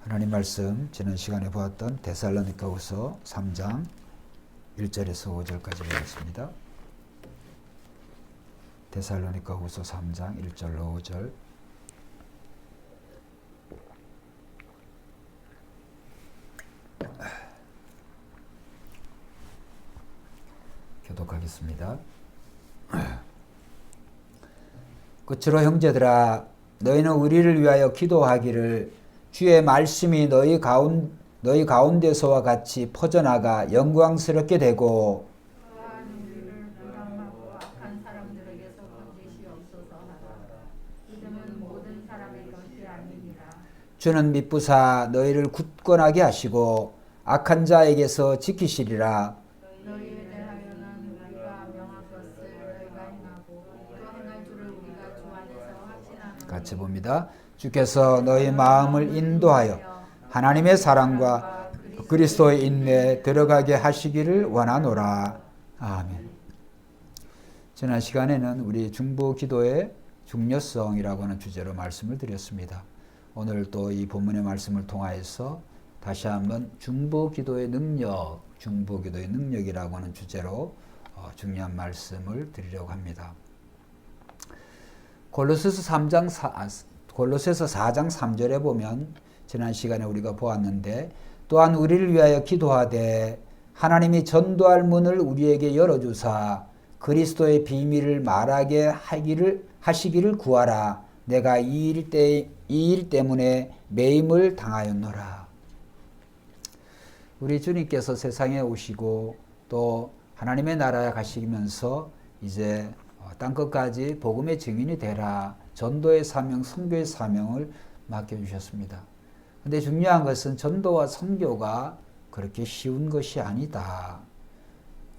하나님 말씀 지난 시간에 보았던 데살로니가후서 3장 1절에서 5절까지 보겠습니다. 데살로니가후서 3장 1절로 5절. 교독하겠습니다. 끝으로 형제들아, 너희는 우리를 위하여 기도하기를, 주의 말씀이 너희 가운데서와 같이 퍼져나가 영광스럽게 되고 우리를 부당하고 악한 사람들에게서 건지시옵소서 하라. 이름은 모든 사람의 것이 아니니라. 주는 미쁘사 너희를 굳건하게 하시고 악한 자에게서 지키시리라. 너희에 대하여는 우리가 명한 것을 너희가 행하고 또 행할 줄을 우리가 주 안에서 확신하노니. 같이 봅니다. 주께서 너희 마음을 인도하여 하나님의 사랑과 그리스도의 인내에 들어가게 하시기를 원하노라. 아멘. 지난 시간에는 우리 중보 기도의 중요성이라고 하는 주제로 말씀을 드렸습니다. 오늘 또 이 본문의 말씀을 통하여서 다시 한번 중보 기도의 능력이라고 하는 주제로 중요한 말씀을 드리려고 합니다. 골로새서 4장 3절에 보면 지난 시간에 우리가 보았는데, 또한 우리를 위하여 기도하되 하나님이 전도할 문을 우리에게 열어주사 그리스도의 비밀을 말하게 하시기를 구하라. 내가 이 일 때문에 매임을 당하였노라. 우리 주님께서 세상에 오시고 또 하나님의 나라에 가시면서 이제 땅끝까지 복음의 증인이 되라, 전도의 사명, 선교의 사명을 맡겨주셨습니다. 근데 중요한 것은 전도와 선교가 그렇게 쉬운 것이 아니다.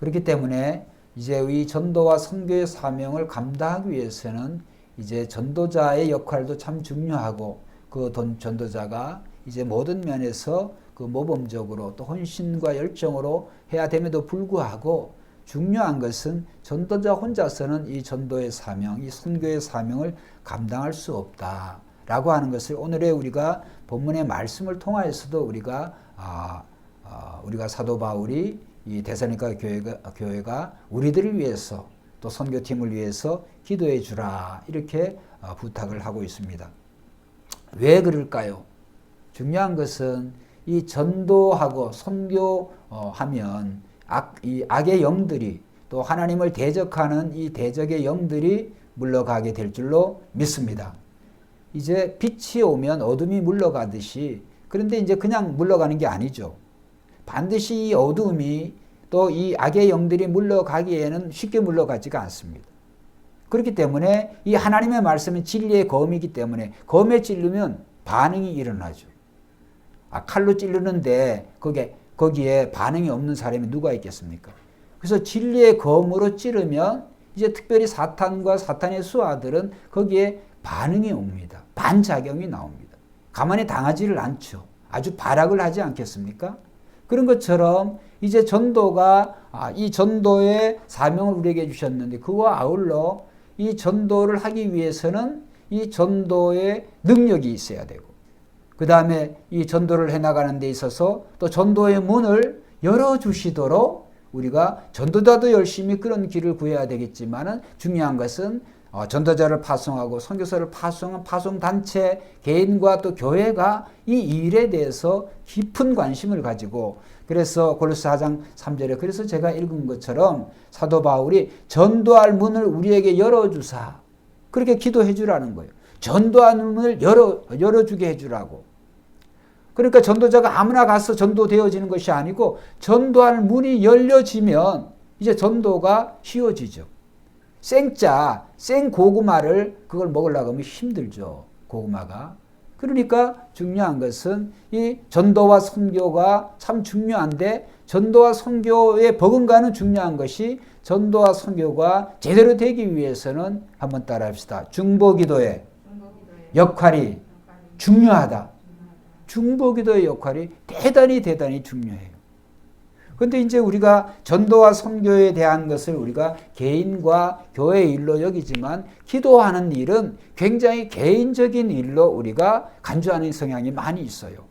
그렇기 때문에 이제 이 전도와 선교의 사명을 감당하기 위해서는 이제 전도자의 역할도 참 중요하고, 그 전도자가 이제 모든 면에서 그 모범적으로 또 헌신과 열정으로 해야 됨에도 불구하고, 중요한 것은 전도자 혼자서는 이 전도의 사명, 이 선교의 사명을 감당할 수 없다라고 하는 것을 오늘의 우리가 본문의 말씀을 통하여서도 우리가 사도 바울이 이 데살로니가 교회가 우리들을 위해서 또 선교팀을 위해서 기도해 주라, 이렇게 부탁을 하고 있습니다. 왜 그럴까요? 중요한 것은 이 전도하고 선교하면 이 악의 영들이, 또 하나님을 대적하는 이 대적의 영들이 물러가게 될 줄로 믿습니다. 이제 빛이 오면 어둠이 물러가듯이, 그런데 이제 그냥 물러가는 게 아니죠. 반드시 이 어둠이 또 이 악의 영들이 물러가기에는 쉽게 물러가지가 않습니다. 그렇기 때문에 이 하나님의 말씀은 진리의 검이기 때문에 검에 찌르면 반응이 일어나죠. 칼로 찌르는데 거기에 반응이 없는 사람이 누가 있겠습니까? 그래서 진리의 검으로 찌르면 이제 특별히 사탄과 사탄의 수하들은 거기에 반응이 옵니다. 반작용이 나옵니다. 가만히 당하지를 않죠. 아주 발악을 하지 않겠습니까? 그런 것처럼 이제 전도가 이 전도의 사명을 우리에게 주셨는데, 그와 아울러 이 전도를 하기 위해서는 이 전도의 능력이 있어야 되고, 그 다음에 이 전도를 해나가는 데 있어서 또 전도의 문을 열어주시도록 우리가 전도자도 열심히 그런 길을 구해야 되겠지만은, 중요한 것은 전도자를 파송하고 선교사를 파송한 파송단체, 개인과 또 교회가 이 일에 대해서 깊은 관심을 가지고, 그래서 골로새 4장 3절에 그래서 제가 읽은 것처럼 사도 바울이 전도할 문을 우리에게 열어주사, 그렇게 기도해 주라는 거예요. 전도하는 문을 열어주게 해주라고. 그러니까 전도자가 아무나 가서 전도되어지는 것이 아니고, 전도할 문이 열려지면 이제 전도가 쉬워지죠. 생 고구마를 그걸 먹으려고 하면 힘들죠, 고구마가. 그러니까 중요한 것은 이 전도와 선교가 참 중요한데, 전도와 선교의 버금가는 중요한 것이, 전도와 선교가 제대로 되기 위해서는 한번 따라 합시다. 중보기도의 역할이 중요하다. 중보기도의 역할이 대단히 중요해요. 그런데 이제 우리가 전도와 선교에 대한 것을 우리가 개인과 교회의 일로 여기지만, 기도하는 일은 굉장히 개인적인 일로 우리가 간주하는 성향이 많이 있어요.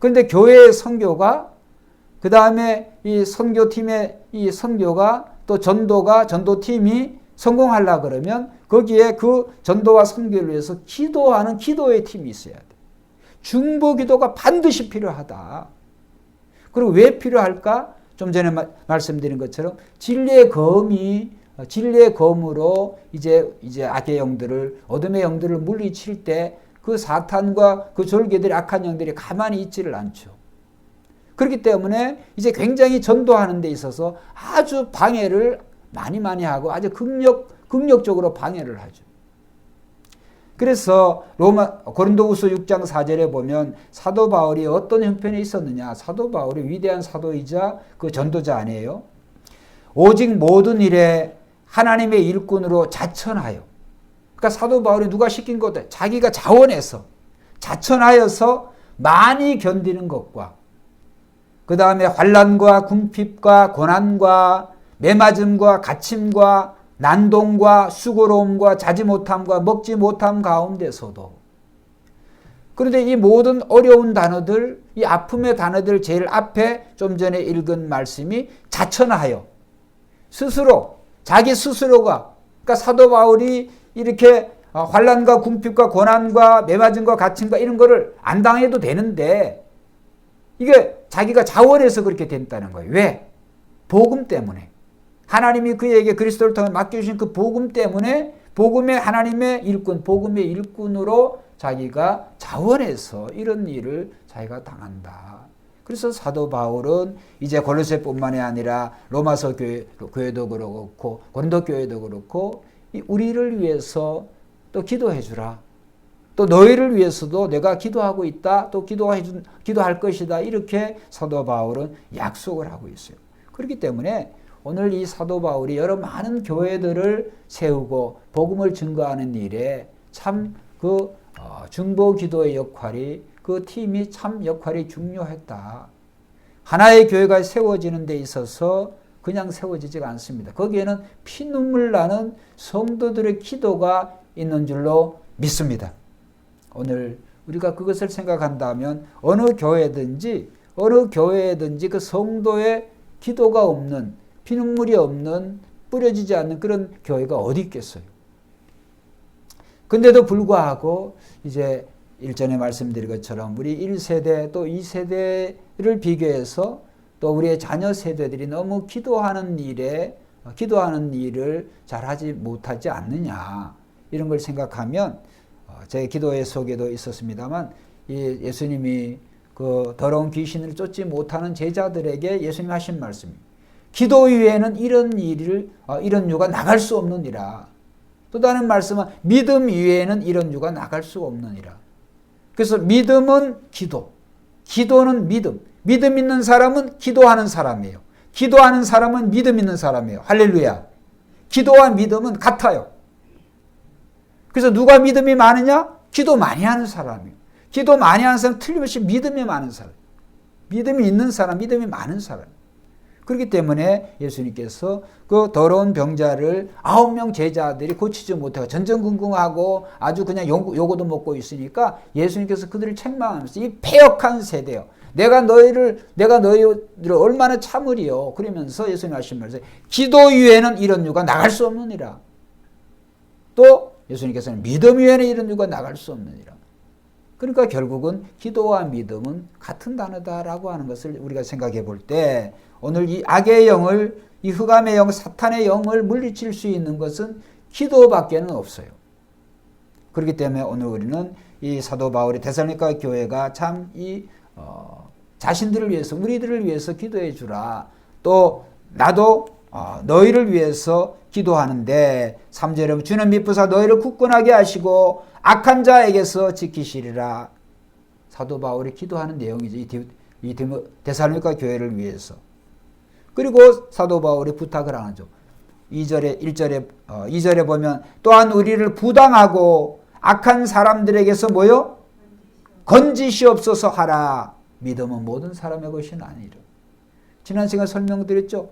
그런데 교회의 선교가 그 다음에 이 선교팀의 이 선교가 또 전도팀이 성공하려고 그러면 거기에 그 전도와 선교를 위해서 기도하는 기도의 팀이 있어야 돼. 중보 기도가 반드시 필요하다. 그리고 왜 필요할까? 좀 전에 말씀드린 것처럼 진리의 검으로 이제 악의 영들을, 어둠의 영들을 물리칠 때 그 사탄과 그 졸개들이, 악한 영들이 가만히 있지를 않죠. 그렇기 때문에 이제 굉장히 전도하는 데 있어서 아주 방해를 많이 하고 아주 극력적으로 방해를 하죠. 그래서 고린도후서 6장 4절에 보면 사도 바울이 어떤 형편에 있었느냐. 사도 바울이 위대한 사도이자 그 전도자 아니에요. 오직 모든 일에 하나님의 일꾼으로 자천하여. 그러니까 사도 바울이 누가 시킨 것도 자기가 자원해서 자천하여서 많이 견디는 것과 그 다음에 환난과 궁핍과 고난과 매맞음과 갇힘과 난동과 수고로움과 자지 못함과 먹지 못함 가운데서도, 그런데 이 모든 어려운 단어들, 이 아픔의 단어들 제일 앞에 좀 전에 읽은 말씀이 자천하여, 스스로, 자기 스스로가, 그러니까 사도 바울이 이렇게 환난과 궁핍과 고난과 매맞음과 갇힘과 이런 거를 안 당해도 되는데 이게 자기가 자원해서 그렇게 됐다는 거예요. 왜? 복음 때문에. 하나님이 그에게 그리스도를 통해 맡겨주신 그 복음 때문에, 복음의 하나님의 일꾼, 복음의 일꾼으로 자기가 자원해서 이런 일을 자기가 당한다. 그래서 사도 바울은 이제 골로새뿐만이 아니라 로마서 교회도 그렇고 고린도 교회도 그렇고 우리를 위해서 또 기도해 주라. 또 너희를 위해서도 내가 기도하고 있다. 또 기도할 것이다. 이렇게 사도 바울은 약속을 하고 있어요. 그렇기 때문에 오늘 이 사도 바울이 여러 많은 교회들을 세우고 복음을 증거하는 일에 참 그 중보 기도의 역할이, 그 팀이 참 역할이 중요했다. 하나의 교회가 세워지는 데 있어서 그냥 세워지지가 않습니다. 거기에는 피눈물 나는 성도들의 기도가 있는 줄로 믿습니다. 오늘 우리가 그것을 생각한다면 어느 교회든지 그 성도의 기도가 없는, 피눈물이 없는, 뿌려지지 않는 그런 교회가 어디 있겠어요. 근데도 불구하고 이제 일전에 말씀드린 것처럼 우리 1세대 또 2세대를 비교해서 또 우리의 자녀 세대들이 너무 기도하는 일을 잘하지 못하지 않느냐, 이런 걸 생각하면 제 기도의 속에도 있었습니다만 이 예수님이 그 더러운 귀신을 쫓지 못하는 제자들에게 예수님이 하신 말씀이, 기도 이외에는 이런 유가 나갈 수 없느니라. 또 다른 말씀은 믿음 이외에는 이런 유가 나갈 수 없느니라. 그래서 믿음은 기도는 믿음 있는 사람은 기도하는 사람이에요. 기도하는 사람은 믿음 있는 사람이에요. 할렐루야. 기도와 믿음은 같아요. 그래서 누가 믿음이 많으냐? 기도 많이 하는 사람이에요. 기도 많이 하는 사람은 틀림없이 믿음이 많은 사람, 믿음이 있는 사람, 믿음이 많은 사람. 그렇기 때문에 예수님께서 그 더러운 병자를 9명 제자들이 고치지 못하고 전전긍긍하고 아주 그냥 요거도 먹고 있으니까 예수님께서 그들을 책망하면서, 이 패역한 세대요, 내가 너희를 얼마나 참으리요. 그러면서 예수님 하신 말씀, 기도 이외에는 이런 유가 나갈 수 없느니라. 또 예수님께서는 믿음 이외에는 이런 유가 나갈 수 없느니라. 그러니까 결국은 기도와 믿음은 같은 단어다라고 하는 것을 우리가 생각해 볼 때, 오늘 이 악의 영을, 이 흑암의 영, 사탄의 영을 물리칠 수 있는 것은 기도밖에는 없어요. 그렇기 때문에 오늘 우리는 이 사도 바울의 데살로니가 교회가 참 자신들을 위해서, 우리들을 위해서 기도해 주라. 또 나도 너희를 위해서 기도하는데 3절에 주는 미쁘사 너희를 굳건하게 하시고 악한 자에게서 지키시리라. 사도 바울이 기도하는 내용이죠. 이 데살로니가 교회를 위해서. 그리고 사도 바울이 부탁을 하죠. 2절에 보면 또한 우리를 부당하고 악한 사람들에게서 뭐요? 건지시옵소서 하라. 믿음은 모든 사람의 것이 아니라. 지난 시간 설명드렸죠.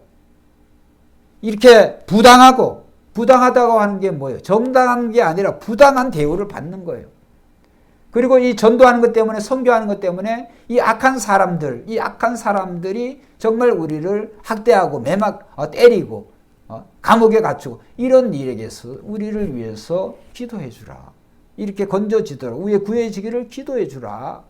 이렇게 부당하다고 하는 게 뭐예요? 정당한 게 아니라 부당한 대우를 받는 거예요. 그리고 이 전도하는 것 때문에, 선교하는 것 때문에 이 악한 사람들이 정말 우리를 학대하고 때리고 감옥에 갇히고 이런 일에게서 우리를 위해서 기도해 주라. 이렇게 건져지도록 우리의 구해지기를 기도해 주라.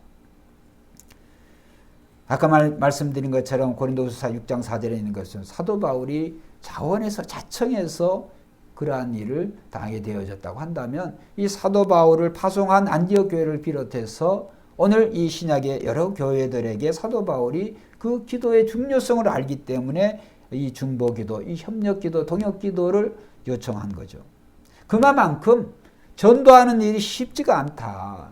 아까 말씀드린 것처럼 고린도후서 6장 4절에 있는 것은 사도 바울이 자청해서 그러한 일을 당하게 되어졌다고 한다면 이 사도 바울을 파송한 안디옥 교회를 비롯해서 오늘 이 신약의 여러 교회들에게 사도 바울이 그 기도의 중요성을 알기 때문에 이 중보기도, 이 협력기도, 동역기도를 요청한 거죠. 그만큼 전도하는 일이 쉽지가 않다.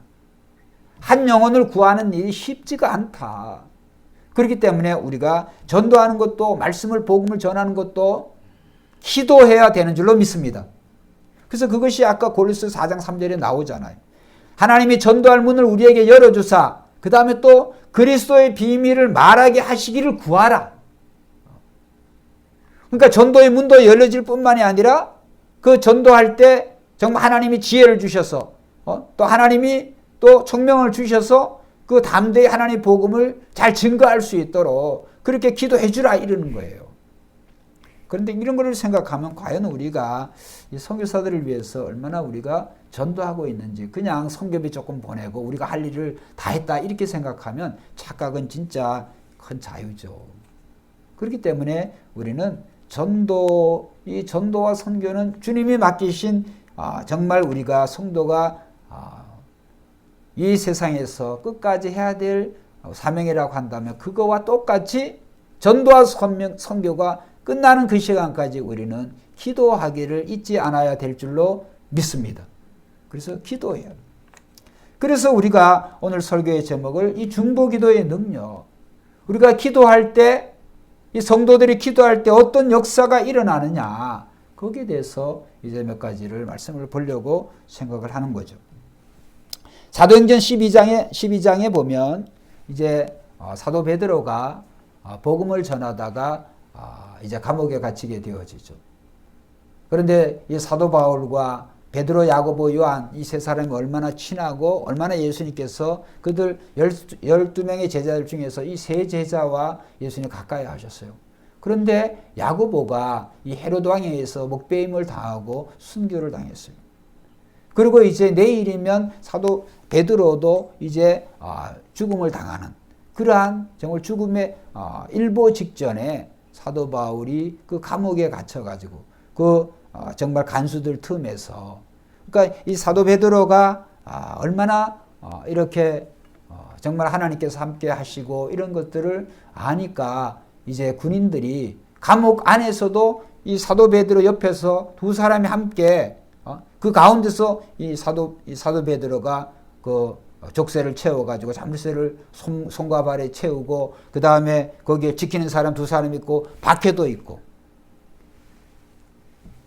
한 영혼을 구하는 일이 쉽지가 않다. 그렇기 때문에 우리가 전도하는 것도, 말씀을, 복음을 전하는 것도 기도해야 되는 줄로 믿습니다. 그래서 그것이 아까 고린도서 4장 3절에 나오잖아요. 하나님이 전도할 문을 우리에게 열어주사 그 다음에 또 그리스도의 비밀을 말하게 하시기를 구하라. 그러니까 전도의 문도 열려질 뿐만이 아니라 그 전도할 때 정말 하나님이 지혜를 주셔서 또 하나님이 또 총명을 주셔서 그 담대히 하나님의 복음을 잘 증거할 수 있도록 그렇게 기도해 주라 이러는 거예요. 그런데 이런 것을 생각하면 과연 우리가 이 선교사들을 위해서 얼마나 우리가 전도하고 있는지, 그냥 선교비 조금 보내고 우리가 할 일을 다 했다 이렇게 생각하면 착각은 진짜 큰 자유죠. 그렇기 때문에 우리는 이 전도와 선교는 주님이 맡기신 정말 우리가 성도가 이 세상에서 끝까지 해야 될 사명이라고 한다면 그거와 똑같이 전도와 선교가 끝나는 그 시간까지 우리는 기도하기를 잊지 않아야 될 줄로 믿습니다. 그래서 기도해요. 그래서 우리가 오늘 설교의 제목을 이 중보기도의 능력, 우리가 기도할 때, 이 성도들이 기도할 때 어떤 역사가 일어나느냐, 거기에 대해서 이제 몇 가지를 말씀을 보려고 생각을 하는 거죠. 사도행전 12장에 보면 이제 사도 베드로가 복음을 전하다가 이제 감옥에 갇히게 되어지죠. 그런데 이 사도 바울과 베드로, 야고보, 요한 이 세 사람이 얼마나 친하고 얼마나 예수님께서 그들 12명의 제자들 중에서 이 세 제자와 예수님 가까이 하셨어요. 그런데 야고보가 이 헤롯 왕에 의해서 목배임을 당하고 순교를 당했어요. 그리고 이제 내일이면 사도 베드로도 이제 죽음을 당하는 그러한 정말 죽음의 일보 직전에 사도 바울이 그 감옥에 갇혀가지고 정말 간수들 틈에서, 그러니까 이 사도 베드로가 얼마나 이렇게 정말 하나님께서 함께 하시고 이런 것들을 아니까 이제 군인들이 감옥 안에서도 이 사도 베드로 옆에서 두 사람이 함께 그 가운데서 이 사도 베드로가 그 족쇄를 채워가지고 자물쇠를 손과 발에 채우고 그 다음에 거기에 지키는 사람 두 사람 있고 박해도 있고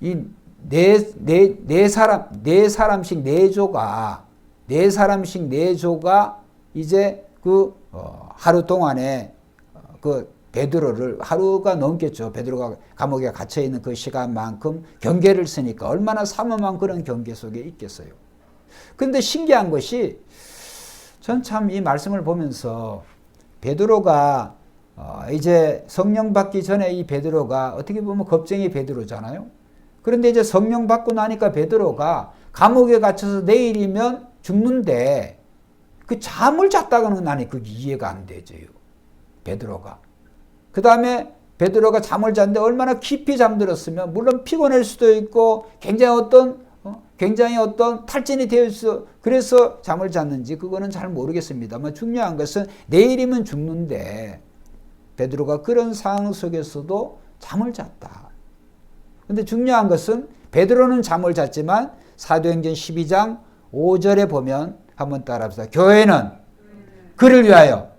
이 네 사람씩 네 조가 이제 그 하루 동안에 그 베드로를 하루가 넘겠죠. 베드로가 감옥에 갇혀 있는 그 시간만큼 경계를 쓰니까 얼마나 삼엄한 그런 경계 속에 있겠어요. 그런데 신기한 것이 전 참 이 말씀을 보면서 베드로가 이제 성령 받기 전에 이 베드로가 어떻게 보면 겁쟁이 베드로잖아요. 그런데 이제 성령 받고 나니까 베드로가 감옥에 갇혀서 내일이면 죽는데 그 잠을 잤다고는 나는 그게 이해가 안 되죠. 베드로가. 그 다음에 베드로가 잠을 잤는데 얼마나 깊이 잠들었으면 물론 피곤할 수도 있고 굉장히 어떤 탈진이 되어 있어 그래서 잠을 잤는지 그거는 잘 모르겠습니다만 중요한 것은 내일이면 죽는데 베드로가 그런 상황 속에서도 잠을 잤다. 그런데 중요한 것은 베드로는 잠을 잤지만 사도행전 12장 5절에 보면 한번 따라합시다. 교회는 그를 위하여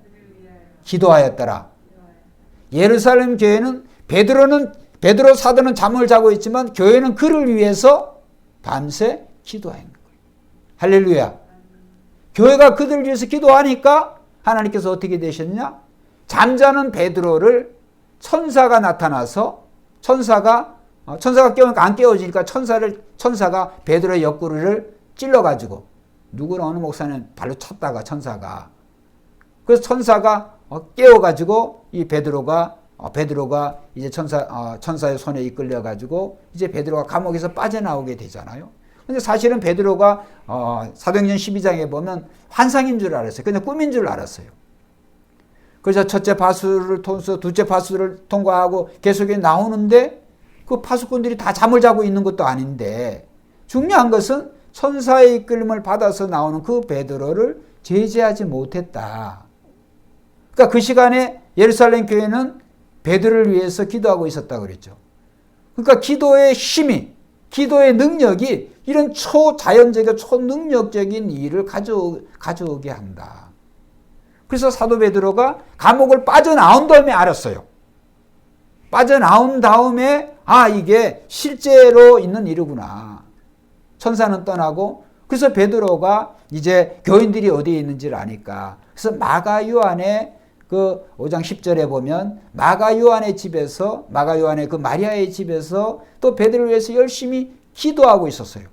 기도하였더라. 예루살렘 교회는 베드로 사도는 잠을 자고 있지만 교회는 그를 위해서 밤새 기도한 거예요. 할렐루야. 교회가 그들을 위해서 기도하니까 하나님께서 어떻게 되셨냐? 잠자는 베드로를 천사가 나타나서 천사가 깨우니까 안 깨워지니까 천사가 베드로의 옆구리를 찔러가지고 누구나 어느 목사는 발로 쳤다가 천사가. 그래서 천사가 깨워가지고 이 베드로가 이제 천사의 손에 이끌려가지고 이제 베드로가 감옥에서 빠져나오게 되잖아요. 근데 사실은 베드로가 사도행전 12장에 보면 환상인 줄 알았어요. 그냥 꿈인 줄 알았어요. 그래서 첫째 파수를 통해서 둘째 파수를 통과하고 계속해 나오는데 그 파수꾼들이 다 잠을 자고 있는 것도 아닌데 중요한 것은 천사의 이끌림을 받아서 나오는 그 베드로를 제지하지 못했다. 그러니까 그 시간에 예루살렘 교회는 베드로를 위해서 기도하고 있었다고 그랬죠. 그러니까 기도의 힘이, 기도의 능력이 이런 초자연적이고 초능력적인 일을 가져오게 한다. 그래서 사도 베드로가 감옥을 빠져나온 다음에 알았어요. 빠져나온 다음에 이게 실제로 있는 일이구나. 천사는 떠나고 그래서 베드로가 이제 교인들이 어디에 있는지를 아니까 그래서 마가 요한의 그 5장 10절에 보면 마가 요한의 집에서 마가 요한의 그 마리아의 집에서 또 베드로를 위해서 열심히 기도하고 있었어요.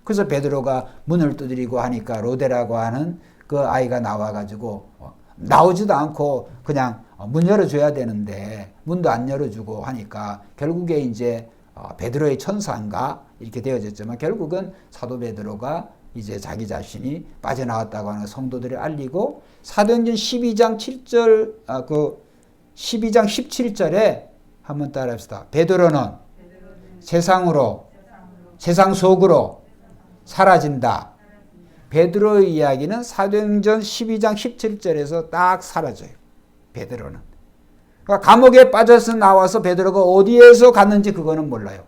그래서 베드로가 문을 두드리고 하니까 로데라고 하는 그 아이가 나와가지고 나오지도 않고 그냥 문 열어줘야 되는데 문도 안 열어주고 하니까 결국에 이제 베드로의 천사인가 이렇게 되어졌지만 결국은 사도 베드로가 이제 자기 자신이 빠져나왔다고 하는 성도들을 알리고 사도행전 12장 7절 12장 17절에 한번 따라합시다. 베드로는 세상 속으로 사라진다. 베드로의 이야기는 사도행전 12장 17절에서 딱 사라져요. 베드로는. 그러니까 감옥에 빠져서 나와서 베드로가 어디에서 갔는지 그거는 몰라요.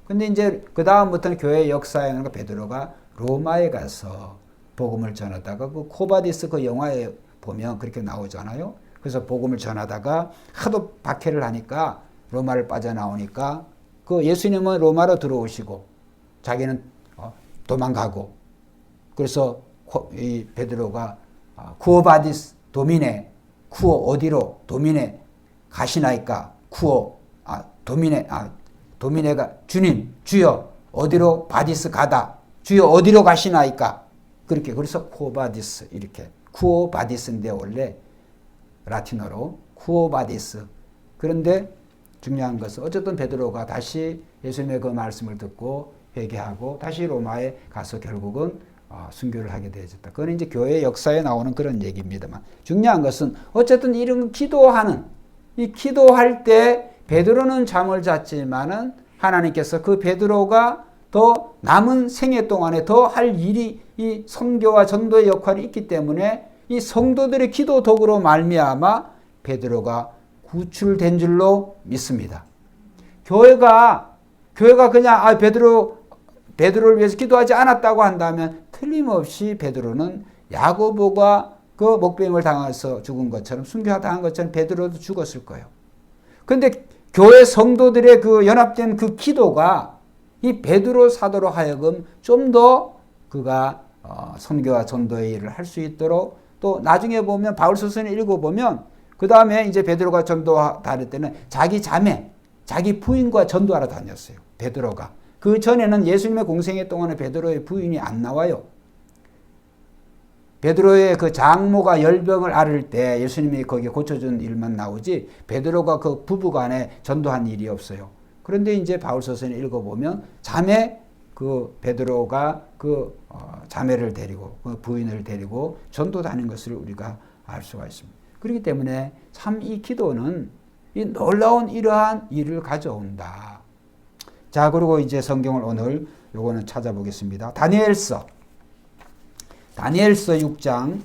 근데 이제 그 다음부터는 교회 역사에 베드로가 로마에 가서 복음을 전하다가 그 코바디스 그 영화에 보면 그렇게 나오잖아요. 그래서 복음을 전하다가 하도 박해를 하니까 로마를 빠져나오니까 그 예수님은 로마로 들어오시고 자기는 도망가고 그래서 이 베드로가 쿠오바디스 도미네 쿠오 어디로 도미네 가시나이까 쿠오 도미네가 주님 주여 어디로 바디스 가다 주여 어디로 가시나이까 그렇게 그래서 쿠오바디스 이렇게 쿠오바디스인데 원래 라틴어로 쿠오바디스. 그런데 중요한 것은 어쨌든 베드로가 다시 예수님의 그 말씀을 듣고 회개하고 다시 로마에 가서 결국은 순교를 하게 되어졌다. 그건 이제 교회 역사에 나오는 그런 얘기입니다만 중요한 것은 어쨌든 이런 기도할 때 베드로는 잠을 잤지만은 하나님께서 그 베드로가 더 남은 생애 동안에 더 할 일이 이 선교와 전도의 역할이 있기 때문에 이 성도들의 기도 덕으로 말미암아 베드로가 구출된 줄로 믿습니다. 교회가 그냥 베드로를 위해서 기도하지 않았다고 한다면 틀림없이 베드로는 야고보가 그 목베임을 당해서 죽은 것처럼 순교당한 것처럼 베드로도 죽었을 거예요. 그런데 교회 성도들의 그 연합된 그 기도가 이 베드로 사도로 하여금 좀 더 그가 선교와 전도의 일을 할 수 있도록 또 나중에 보면 바울서서는 읽어보면 그 다음에 이제 베드로가 전도할 때는 자기 자매, 자기 부인과 전도하러 다녔어요. 베드로가. 그 전에는 예수님의 공생애 동안에 베드로의 부인이 안 나와요. 베드로의 그 장모가 열병을 앓을 때 예수님이 거기에 고쳐준 일만 나오지 베드로가 그 부부간에 전도한 일이 없어요. 그런데 이제 바울서서는 읽어보면 자매 그 베드로가 그 자매를 데리고 그 부인을 데리고 전도 다닌 것을 우리가 알 수가 있습니다. 그렇기 때문에 참 이 기도는 이 놀라운 이러한 일을 가져온다. 자, 그리고 이제 성경을 오늘 요거는 찾아보겠습니다. 다니엘서 6장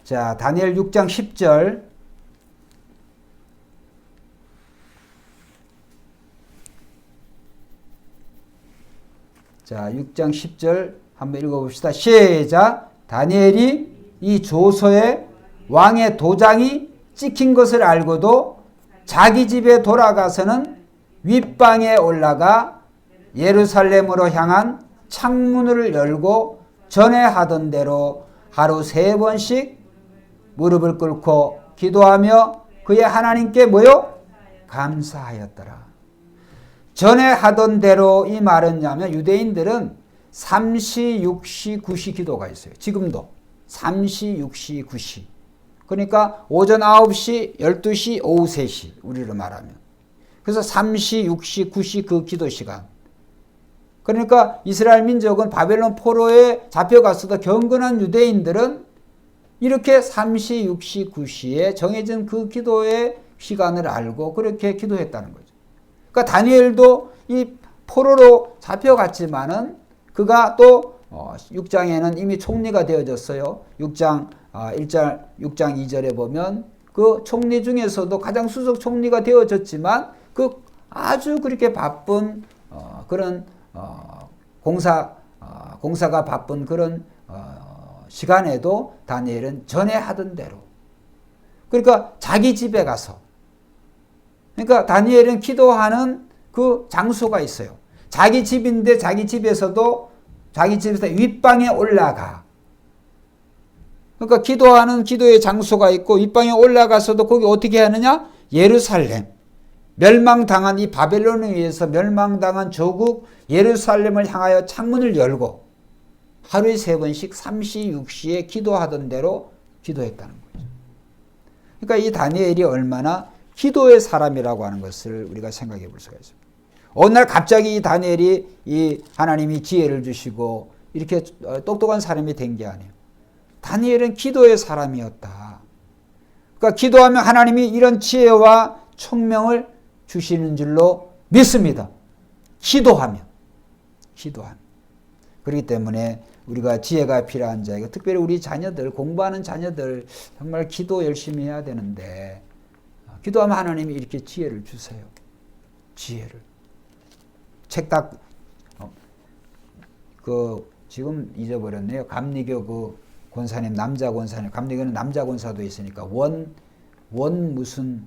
자, 다니엘 6장 10절 자, 6장 10절 한번 읽어봅시다. 시작! 다니엘이 이 조서에 왕의 도장이 찍힌 것을 알고도 자기 집에 돌아가서는 윗방에 올라가 예루살렘으로 향한 창문을 열고 전에 하던 대로 하루 3번씩 무릎을 꿇고 기도하며 그의 하나님께 뭐요? 감사하였더라. 전에 하던 대로 이 말은 뭐냐면 유대인들은 3시, 6시, 9시 기도가 있어요. 지금도 3시, 6시, 9시. 그러니까 오전 9시, 12시, 오후 3시 우리로 말하면. 그래서 3시, 6시, 9시 그 기도 시간. 그러니까 이스라엘 민족은 바벨론 포로에 잡혀갔어도 경건한 유대인들은 이렇게 3시, 6시, 9시에 정해진 그 기도의 시간을 알고 그렇게 기도했다는 거죠. 그러니까 다니엘도 이 포로로 잡혀갔지만은 그가 또 6장에는 이미 총리가 되어졌어요. 6장 2절에 보면 그 총리 중에서도 가장 수석 총리가 되어졌지만 그 아주 그렇게 바쁜 그런 공사가 바쁜 그런 시간에도 다니엘은 전에 하던 대로 그러니까 자기 집에 가서 그러니까 다니엘은 기도하는 그 장소가 있어요. 자기 집인데 자기 집에서 윗방에 올라가. 그러니까 기도하는 기도의 장소가 있고 윗방에 올라가서도 거기 어떻게 하느냐? 예루살렘. 멸망당한 이 바벨론에 의해서 멸망당한 조국 예루살렘을 향하여 창문을 열고 하루에 3번씩 3시, 6시에 기도하던 대로 기도했다는 거죠. 그러니까 이 다니엘이 얼마나 기도의 사람이라고 하는 것을 우리가 생각해 볼 수가 있습니다. 어느 날 갑자기 이 다니엘이 이 하나님이 지혜를 주시고 이렇게 똑똑한 사람이 된 게 아니에요. 다니엘은 기도의 사람이었다. 그러니까 기도하면 하나님이 이런 지혜와 총명을 주시는 줄로 믿습니다. 기도하면. 그렇기 때문에 우리가 지혜가 필요한 자에게 특별히 우리 자녀들, 공부하는 자녀들 정말 기도 열심히 해야 되는데 기도하면 하나님이 이렇게 지혜를 주세요. 지혜를. 지금 잊어버렸네요. 감리교 그 권사님, 남자 권사님, 감리교는 남자 권사도 있으니까 무슨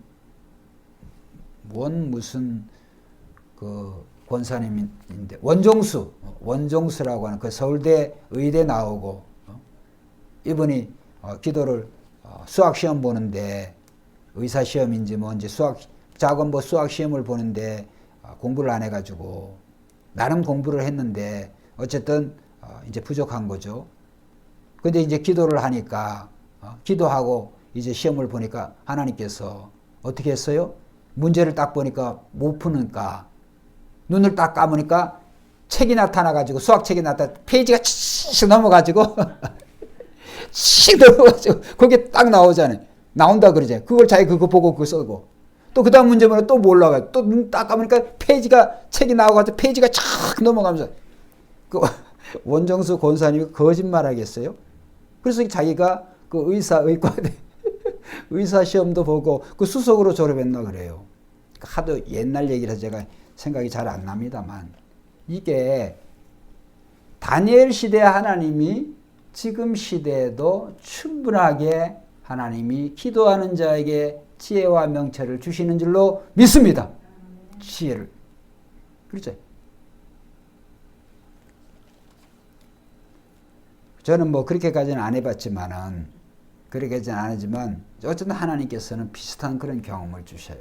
그 권사님인데 원종수라고 하는 그 서울대 의대 나오고 이분이 기도를 수학 시험 보는데 의사 시험인지 뭔지 작은 수학 시험을 보는데 공부를 안 해가지고 나름 공부를 했는데 어쨌든 이제 부족한 거죠. 근데 이제 기도를 하니까 기도하고 이제 시험을 보니까 하나님께서 어떻게 했어요? 문제를 딱 보니까 못 푸니까 눈을 딱 감으니까 책이 나타나가지고 수학책이 페이지가 칙 넘어가지고 칙 넘어가지고 거기에 딱 나오잖아요. 나온다 그러잖아요. 그걸 자기 그거 보고 그거 쓰고 또 그 다음 문제 보면 또 몰라가지고 또 눈 딱 감으니까 책이 나와가지고 페이지가 촥 넘어가면서 그 원정수 권사님이 거짓말 하겠어요? 그래서 자기가 그 의과대 의사 시험도 보고 그 수석으로 졸업했나 그래요. 하도 옛날 얘기라서 제가 생각이 잘 안 납니다만 이게 다니엘 시대 하나님이 지금 시대에도 충분하게 하나님이 기도하는 자에게 지혜와 명철을 주시는 줄로 믿습니다. 지혜를. 그렇죠? 저는 그렇게까지는 안 해봤지만은 그렇게까지는 안 하지만 어쨌든 하나님께서는 비슷한 그런 경험을 주셔요.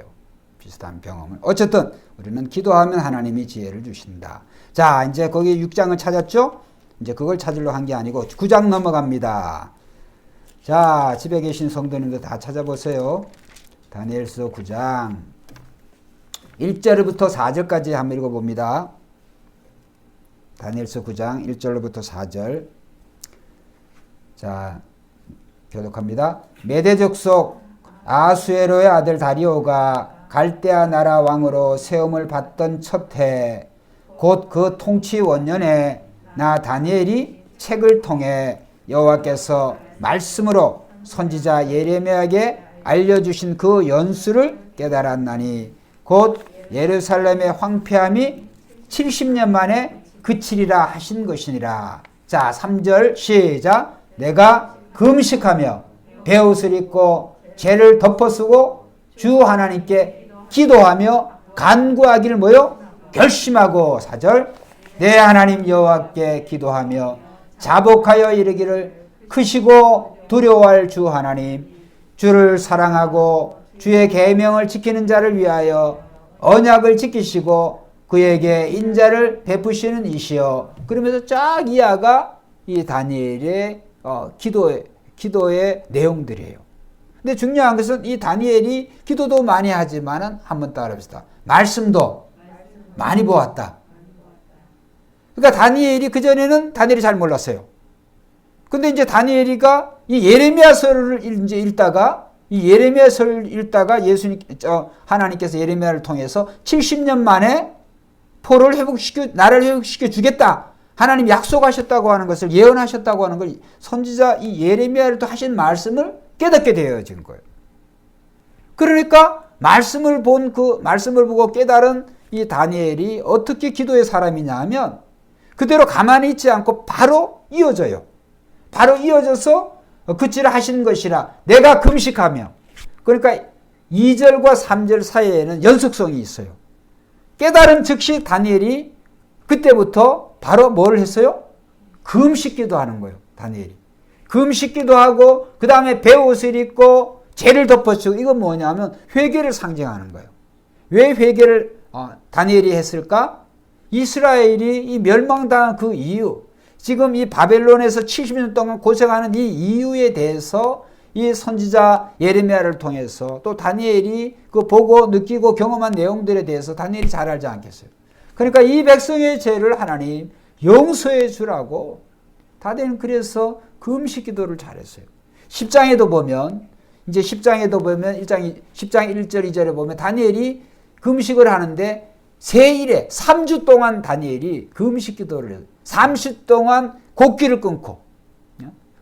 비슷한 경험을. 어쨌든 우리는 기도하면 하나님이 지혜를 주신다. 자, 이제 거기 6장을 찾았죠? 이제 그걸 찾으려 한 게 아니고 9장 넘어갑니다. 자, 집에 계신 성도님들 다 찾아보세요. 다니엘서 9장 1절부터 4절까지 한번 읽어봅니다. 다니엘서 9장 1절부터 4절. 자, 교독합니다. 메대족 속 아수에로의 아들 다리오가 갈대아 나라 왕으로 세움을 받던 첫 해, 곧 그 통치 원년에 나 다니엘이 책을 통해 여호와께서 말씀으로 선지자 예레미야에게 알려주신 그 연수를 깨달았나니 곧 예루살렘의 황폐함이 70년 만에 그치리라 하신 것이니라. 자, 3절 시작. 내가 금식하며 베옷을 입고 죄를 덮어쓰고 주 하나님께 기도하며 간구하기를 결심하고 4절 내 하나님 여호와께 기도하며 자복하여 이르기를 크시고 두려워할 주 하나님 주를 사랑하고 주의 계명을 지키는 자를 위하여 언약을 지키시고 그에게 인자를 베푸시는 이시여. 그러면서 쫙 이하가 이 다니엘의 기도의 내용들이에요. 근데 중요한 것은 이 다니엘이 기도도 많이 하지만은 한번 따라합시다. 말씀도 많이 보았다. 그러니까 다니엘이 그전에는 다니엘이 잘 몰랐어요. 근데 이제 다니엘이가 이 예레미야서를 이제 읽다가 하나님께서 예레미야를 통해서 70년 만에 나라를 회복시켜 주겠다. 하나님 약속하셨다고 하는 것을 예언하셨다고 하는 걸 선지자 이 예레미야를 또 하신 말씀을 깨닫게 되어진 거예요. 그러니까 말씀을 보고 깨달은 이 다니엘이 어떻게 기도의 사람이냐 하면 그대로 가만히 있지 않고 바로 이어져요. 바로 이어져서 그치라 하신 것이라 내가 금식하며. 그러니까 2절과 3절 사이에는 연속성이 있어요. 깨달은 즉시 다니엘이 그때부터 바로 뭘 했어요? 금식기도 하는 거예요. 다니엘이. 금식기도 하고 그 다음에 베옷을 입고 죄를 덮어치고. 이건 뭐냐면 회개를 상징하는 거예요. 왜 회개를 다니엘이 했을까? 이스라엘이 이 멸망당한 그 이유, 지금 이 바벨론에서 70년 동안 고생하는 이 이유에 대해서 이 선지자 예레미야를 통해서 또 다니엘이 그 보고 느끼고 경험한 내용들에 대해서 다니엘이 잘 알지 않겠어요? 그러니까 이 백성의 죄를 하나님 용서해 주라고 다니엘은 그래서 금식 기도를 잘했어요. 10장에도 보면 10장 10장 1절 2절에 보면 다니엘이 금식을 하는데 세일에 3주 동안 다니엘이 금식 기도를 해요. 30 동안 곡기를 끊고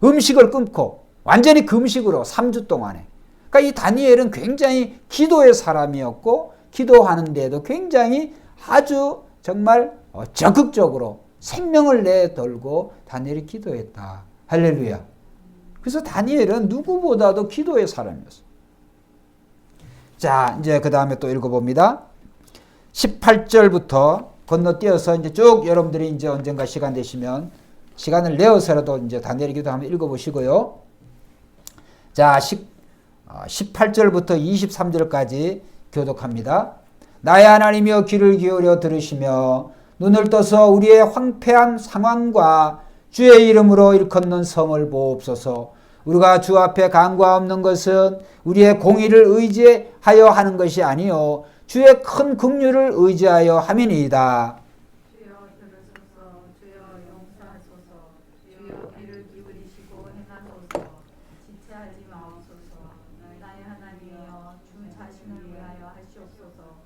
음식을 끊고 완전히 금식으로 3주 동안에. 그러니까 이 다니엘은 굉장히 기도의 사람이었고 기도하는데도 굉장히 아주 정말 적극적으로 생명을 내돌고 다니엘이 기도했다. 할렐루야. 그래서 다니엘은 누구보다도 기도의 사람이었어요. 자, 이제 그 다음에 또 읽어봅니다. 18절부터 건너뛰어서 이제 쭉 여러분들이 이제 언젠가 시간 되시면 시간을 내어서라도 이제 다니엘 기도 한번 읽어보시고요. 자, 18절부터 23절까지 교독합니다. 나의 하나님이여 귀를 기울여 들으시며 눈을 떠서 우리의 황폐한 상황과 주의 이름으로 일컫는 성을 보옵소서. 우리가 주 앞에 간과 없는 것은 우리의 공의를 의지하여 하는 것이 아니요 주의 큰 긍휼을 의지하여 함이니이다. 주여 들으소서. 주여 용서하소서. 주여 귀를 기울이시고 행하소서. 지체하지 마옵소서. 나의 하나님이여 주 자신을 위하여 하시옵소서.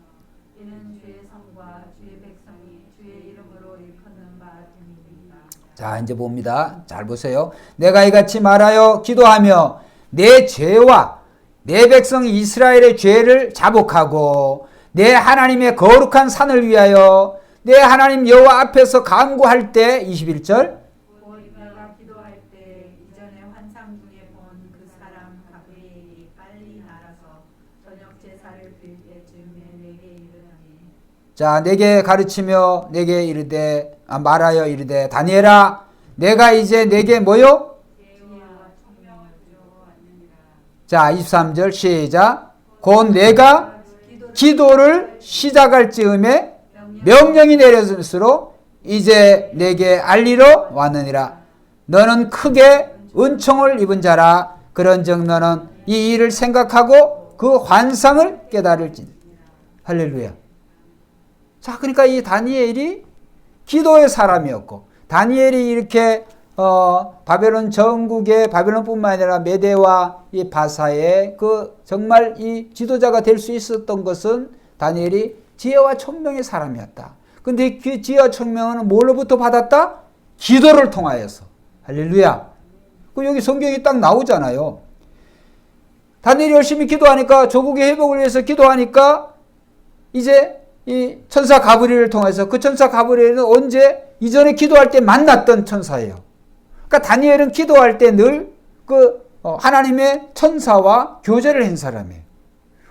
이는 주의 성과 주의 백성이 주의 이름으로 일컫는 바 됨이니이다. 자, 이제 봅니다. 잘 보세요. 내가 이같이 말하여 기도하며 내 죄와 내 백성 이스라엘의 죄를 자복하고 내 하나님의 거룩한 산을 위하여 내 하나님 여호와 앞에서 간구할 때 21절 곧 내가 기도할 때 이전에 환상 중에 본 그 사람 가브리엘이 빨리 날아서 저녁 제사를 드릴 때쯤에 내게 이르더니. 자, 내게 가르치며 내게 이르되 말하여 이르되 다니엘아 내가 이제 내게 뭐요? 지혜와 총명을 주었느니라. 자, 23절 시작. 곧 내가 기도를 시작할 즈음에 명령이 내려질수록 이제 내게 알리러 왔느니라. 너는 크게 은총을 입은 자라. 그런즉 너는 이 일을 생각하고 그 환상을 깨달을지. 할렐루야. 자, 그러니까 이 다니엘이 기도의 사람이었고 다니엘이 이렇게 바벨론 전국에 바벨론뿐만 아니라 메대와 이 바사의 그 정말 이 지도자가 될 수 있었던 것은 다니엘이 지혜와 총명의 사람이었다. 근데 그 지혜와 총명은 뭘로부터 받았다? 기도를 통하여서. 할렐루야. 그 여기 성경이 딱 나오잖아요. 다니엘이 열심히 기도하니까 조국의 회복을 위해서 기도하니까 이제 이 천사 가브리엘을 통해서 그 천사 가브리엘은 언제 이전에 기도할 때 만났던 천사예요. 그러니까 다니엘은 기도할 때 늘 그 하나님의 천사와 교제를 한 사람이에요.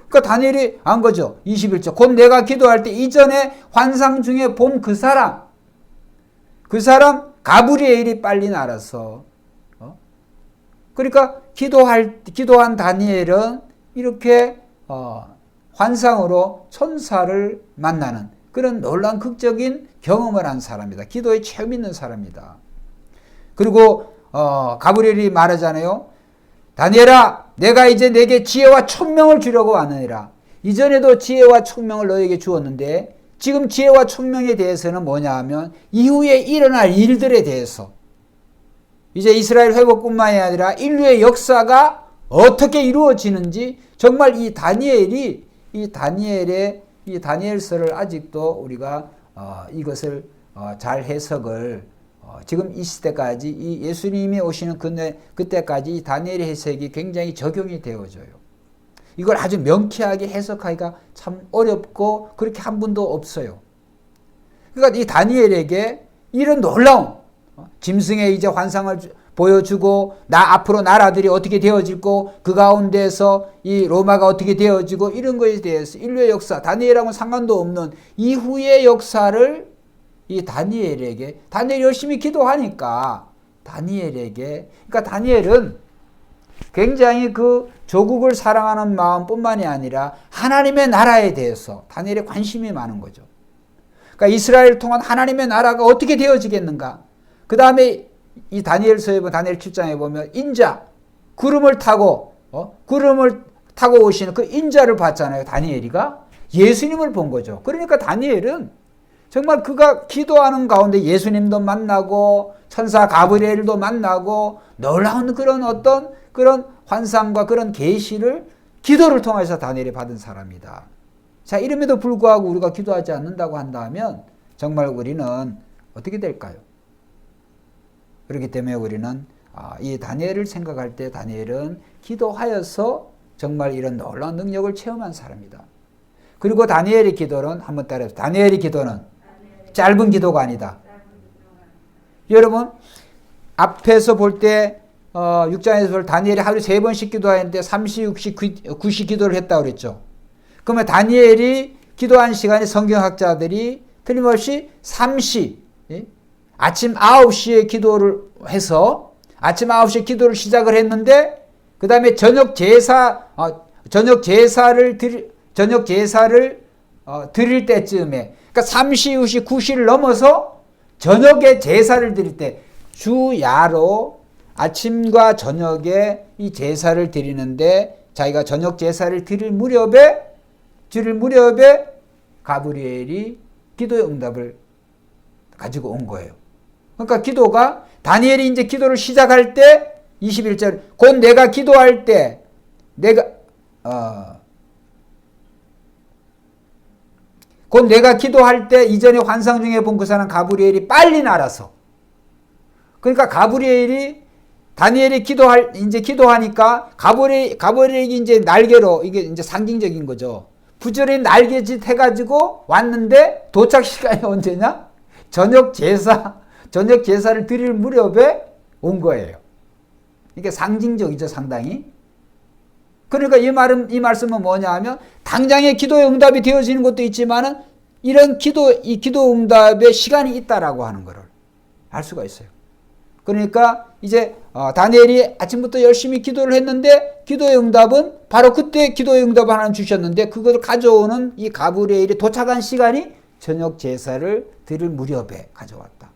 그러니까 다니엘이 안 거죠. 21절. 곧 내가 기도할 때 이전에 환상 중에 본 그 사람 가브리엘이 빨리 날아서 그러니까 기도한 다니엘은 이렇게 환상으로 천사를 만나는 그런 놀라운 극적인 경험을 한 사람이다. 기도에 체험 있는 사람이다. 그리고 가브리엘이 말하잖아요. 다니엘아, 내가 이제 내게 지혜와 총명을 주려고 왔느니라. 이전에도 지혜와 총명을 너에게 주었는데 지금 지혜와 총명에 대해서는 뭐냐 하면 이후에 일어날 일들에 대해서 이제 이스라엘 회복뿐만이 아니라 인류의 역사가 어떻게 이루어지는지 정말 이 다니엘서를 아직도 우리가 이것을 잘 해석을 지금 이 시대까지 이 예수님이 오시는 그때까지 이 다니엘의 해석이 굉장히 적용이 되어져요. 이걸 아주 명쾌하게 해석하기가 참 어렵고 그렇게 한 분도 없어요. 그러니까 이 다니엘에게 이런 놀라운 짐승의 이제 환상을 보여주고 앞으로 나라들이 어떻게 되어지고 그 가운데서 이 로마가 어떻게 되어지고 이런 것에 대해서 인류의 역사, 다니엘하고는 상관도 없는 이후의 역사를 이 다니엘이 열심히 기도하니까 그러니까 다니엘은 굉장히 그 조국을 사랑하는 마음뿐만이 아니라 하나님의 나라에 대해서 다니엘에 관심이 많은 거죠. 그러니까 이스라엘을 통한 하나님의 나라가 어떻게 되어지겠는가. 그 다음에 이 다니엘서에 보면 다니엘 7장에 보면 인자 구름을 타고 오시는 그 인자를 봤잖아요. 다니엘이가 예수님을 본 거죠. 그러니까 다니엘은 정말 그가 기도하는 가운데 예수님도 만나고 천사 가브리엘도 만나고 놀라운 그런 환상과 그런 계시를 기도를 통해서 다니엘이 받은 사람이다. 자, 이름에도 불구하고 우리가 기도하지 않는다고 한다면 정말 우리는 어떻게 될까요? 그렇기 때문에 우리는 이 다니엘을 생각할 때 다니엘은 기도하여서 정말 이런 놀라운 능력을 체험한 사람이다. 그리고 다니엘의 기도는 한번 따라해서 다니엘의 기도는 짧은 기도가 아니다. 여러분 앞에서 볼 때 6장에서 볼 다니엘이 하루에 3번씩 기도하는데 3시, 6시, 9시 기도를 했다고 그랬죠. 그러면 다니엘이 기도한 시간이 성경학자들이 틀림없이 3시, 아침 9시에 기도를 해서 아침 9시에 기도를 시작을 했는데 그 다음에 저녁 제사를 드릴 때쯤에 그러니까 3시, 6시, 9시를 넘어서 저녁에 제사를 드릴 때 주야로 아침과 저녁에 이 제사를 드리는데 자기가 저녁 제사를 드릴 무렵에 가브리엘이 기도의 응답을 가지고 온 거예요. 그러니까 기도가 다니엘이 이제 기도를 시작할 때 21절 곧 내가 기도할 때 이전에 환상 중에 본 그 사람 가브리엘이 빨리 날아서 그러니까 가브리엘이 다니엘이 기도하니까 가브리엘이 이제 날개로 이게 이제 상징적인 거죠. 부지런히 날개짓 해가지고 왔는데 도착 시간이 언제냐? 저녁 제사를 드릴 무렵에 온 거예요. 이게 상징적이죠, 상당히. 그러니까 이 말씀은 뭐냐 하면 당장의 기도의 응답이 되어지는 것도 있지만은 이런 이 기도 응답의 시간이 있다라고 하는 것을 알 수가 있어요. 그러니까 이제 다니엘이 아침부터 열심히 기도를 했는데 기도의 응답은 바로 그때 기도의 응답을 하나님 주셨는데 그것을 가져오는 이 가브리엘이 도착한 시간이 저녁 제사를 드릴 무렵에 가져왔다.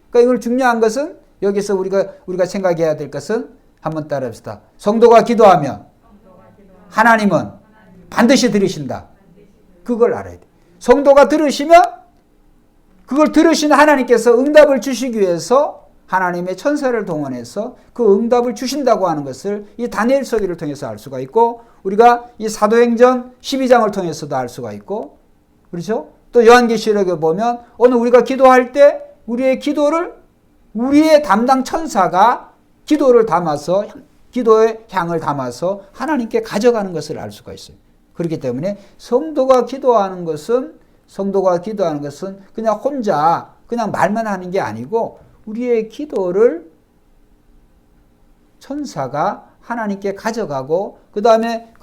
그러니까 이걸 중요한 것은 여기서 우리가 생각해야 될 것은 한번 따라합시다. 성도가 기도하면 하나님은 반드시 들으신다. 그걸 알아야 돼. 성도가 들으시면 그걸 들으신 하나님께서 응답을 주시기 위해서 하나님의 천사를 동원해서 그 응답을 주신다고 하는 것을 이 다니엘 서기를 통해서 알 수가 있고 우리가 이 사도행전 12장을 통해서도 알 수가 있고 그렇죠? 또 요한계시록에 보면 오늘 우리가 기도할 때 우리의 기도를 우리의 담당 천사가 기도의 향을 담아서 하나님께 가져가는 것을 알 수가 있어요. 그렇기 때문에 성도가 기도하는 것은 그냥 혼자 그냥 말만 하는 게 아니고 우리의 기도를 천사가 하나님께 가져가고 그 다음에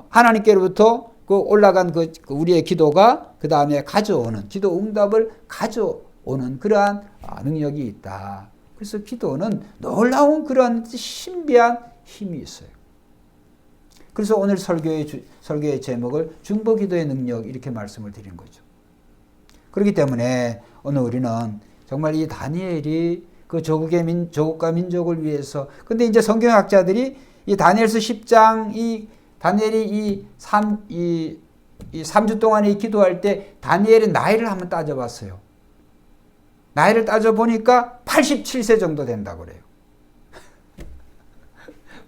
하나님께로부터 올라간 우리의 기도가 그 다음에 가져오는 기도 응답을 가져오는 그러한 능력이 있다. 그래서 기도는 놀라운 그런 신비한 힘이 있어요. 그래서 오늘 설교의 제목을 중보기도의 능력 이렇게 말씀을 드린 거죠. 그렇기 때문에 오늘 우리는 정말 이 다니엘이 그 조국과 민족을 위해서, 근데 이제 성경학자들이 이 다니엘서 10장 이 다니엘이 이 3주 동안에 기도할 때 다니엘의 나이를 한번 따져봤어요. 나이를 따져보니까 87세 정도 된다고 그래요.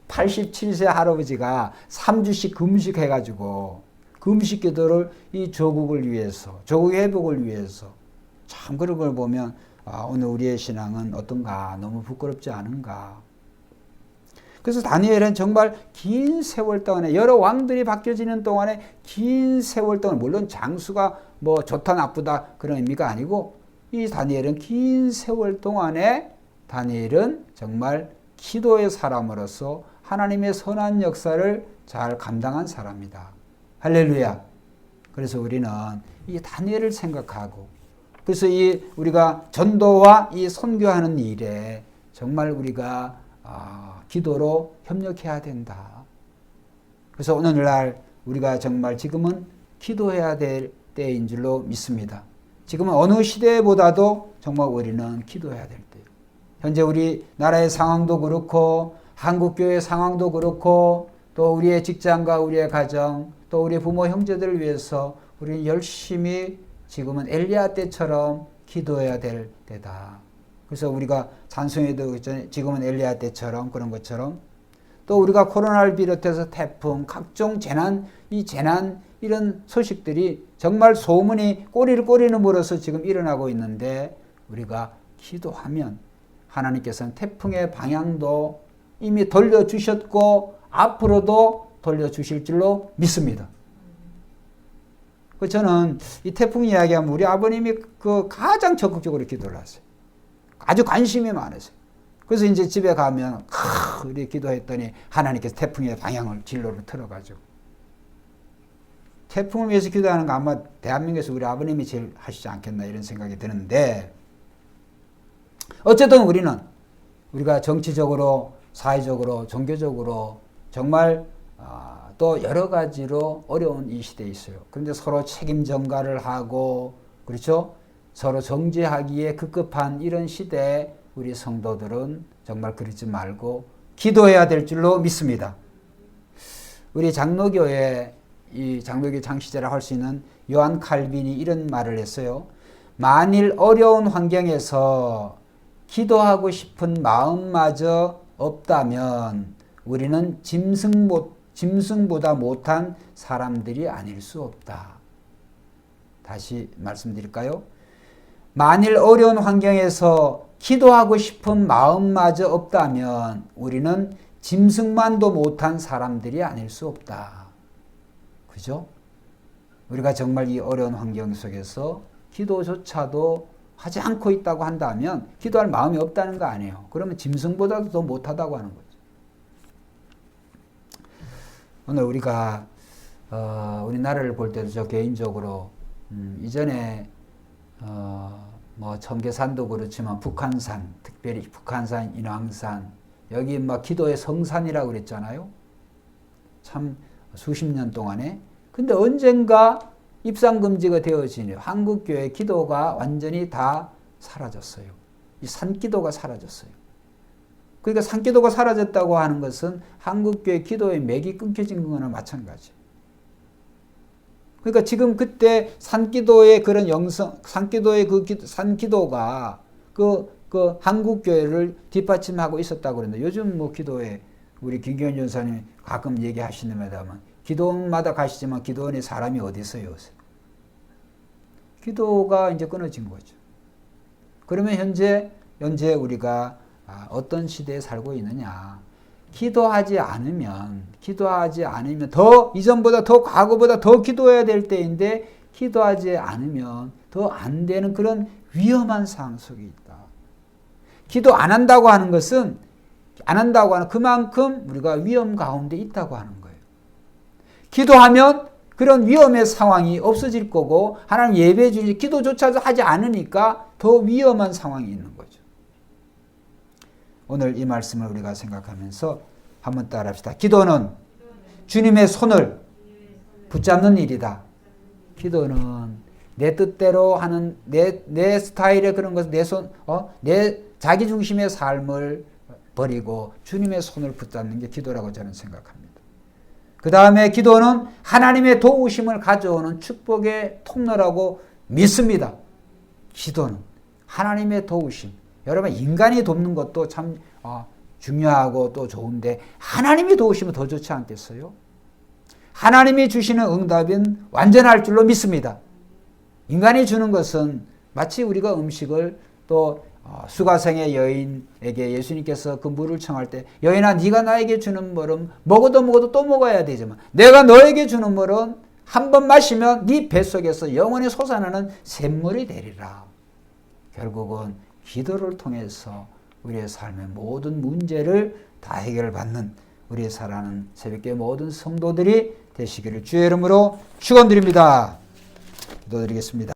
87세 할아버지가 3주씩 금식해가지고 금식 기도를 이 조국을 위해서, 조국의 회복을 위해서, 참 그런 걸 보면 오늘 우리의 신앙은 어떤가, 너무 부끄럽지 않은가. 그래서 다니엘은 정말 긴 세월 동안에, 여러 왕들이 바뀌어지는 동안에 긴 세월 동안, 물론 장수가 뭐 좋다 나쁘다 그런 의미가 아니고, 이 다니엘은 긴 세월 동안에 다니엘은 정말 기도의 사람으로서 하나님의 선한 역사를 잘 감당한 사람이다. 할렐루야. 그래서 우리는 이 다니엘을 생각하고, 그래서 이 우리가 전도와 이 선교하는 일에 정말 우리가 기도로 협력해야 된다. 그래서 오늘날 우리가 정말 지금은 기도해야 될 때인 줄로 믿습니다. 지금은 어느 시대보다도 정말 우리는 기도해야 될 때예요. 현재 우리 나라의 상황도 그렇고 한국교회 상황도 그렇고 또 우리의 직장과 우리의 가정 또 우리 부모 형제들을 위해서 우리는 열심히 지금은 엘리야 때처럼 기도해야 될 때다. 그래서 우리가 찬송에도 지금은 엘리야 때처럼 그런 것처럼 또 우리가 코로나를 비롯해서 태풍 각종 재난 이런 소식들이 정말 소문이 꼬리를 물어서 지금 일어나고 있는데 우리가 기도하면 하나님께서는 태풍의 방향도 이미 돌려주셨고 앞으로도 돌려주실 줄로 믿습니다. 저는 이 태풍 이야기하면 우리 아버님이 가장 적극적으로 기도를 하세요. 아주 관심이 많으세요. 그래서 이제 집에 가면 우리 기도했더니 하나님께서 태풍의 방향을 진로를 틀어가지고 태풍을 위해서 기도하는 거 아마 대한민국에서 우리 아버님이 제일 하시지 않겠나 이런 생각이 드는데 어쨌든 우리가 정치적으로 사회적으로 종교적으로 정말 또 여러 가지로 어려운 이 시대에 있어요. 그런데 서로 책임 전가를 하고 그렇죠? 서로 정죄하기에 급급한 이런 시대에 우리 성도들은 정말 그러지 말고 기도해야 될 줄로 믿습니다. 우리 장로교회 이 장로교 창시자라 할 수 있는 요한 칼빈이 이런 말을 했어요. 만일 어려운 환경에서 기도하고 싶은 마음마저 없다면 우리는 짐승보다 못한 사람들이 아닐 수 없다. 다시 말씀드릴까요? 만일 어려운 환경에서 기도하고 싶은 마음마저 없다면 우리는 짐승만도 못한 사람들이 아닐 수 없다. 그죠? 우리가 정말 이 어려운 환경 속에서 기도조차도 하지 않고 있다고 한다면 기도할 마음이 없다는 거 아니에요. 그러면 짐승보다도 더 못하다고 하는 거죠. 오늘 우리가 우리나라를 볼 때도 저 개인적으로 이전에 뭐 청계산도 그렇지만 북한산, 특별히 북한산, 인왕산 여기 막 기도의 성산이라고 그랬잖아요. 참 수십 년 동안에. 근데 언젠가 입상금지가 되어지니 한국교회 기도가 완전히 다 사라졌어요. 이 산기도가 사라졌어요. 그러니까 산기도가 사라졌다고 하는 것은 한국교회 기도의 맥이 끊겨진 거나 마찬가지예요. 그러니까 지금 그때 산기도의 그런 산기도의 산기도가 그 한국교회를 뒷받침하고 있었다고 그러는데 요즘 뭐 기도에 우리 김경현 전사님이 가끔 얘기하시는데만 기도원마다 가시지만 기도원에 사람이 어디 있어요? 요새? 기도가 이제 끊어진 거죠. 그러면 현재 우리가 어떤 시대에 살고 있느냐? 기도하지 않으면 더 이전보다 더 과거보다 더 기도해야 될 때인데 기도하지 않으면 더 안 되는 그런 위험한 상황 속에 있다. 기도 안 한다고 하는 것은 그만큼 우리가 위험 가운데 있다고 하는 거예요. 기도하면 그런 위험의 상황이 없어질 거고 하나님 예배 주니 기도조차도 하지 않으니까 더 위험한 상황이 있는 거죠. 오늘 이 말씀을 우리가 생각하면서 한번 따라합시다. 기도는 주님의 손을 붙잡는 일이다. 기도는 내 뜻대로 하는 내 스타일의 그런 것을 내 자기 중심의 삶을 버리고 주님의 손을 붙잡는 게 기도라고 저는 생각합니다. 그 다음에 기도는 하나님의 도우심을 가져오는 축복의 통로라고 믿습니다. 기도는 하나님의 도우심. 여러분 인간이 돕는 것도 참 중요하고 또 좋은데 하나님이 도우시면 더 좋지 않겠어요? 하나님이 주시는 응답은 완전할 줄로 믿습니다. 인간이 주는 것은 마치 우리가 음식을 또 수가성의 여인에게 예수님께서 그 물을 청할 때 여인아 네가 나에게 주는 물은 먹어도 또 먹어야 되지만 내가 너에게 주는 물은 한 번 마시면 네 뱃속에서 영원히 솟아나는 샘물이 되리라. 결국은 기도를 통해서 우리의 삶의 모든 문제를 다 해결받는 우리의 사랑하는 새벽교회 모든 성도들이 되시기를 주의 이름으로 축원드립니다. 기도드리겠습니다.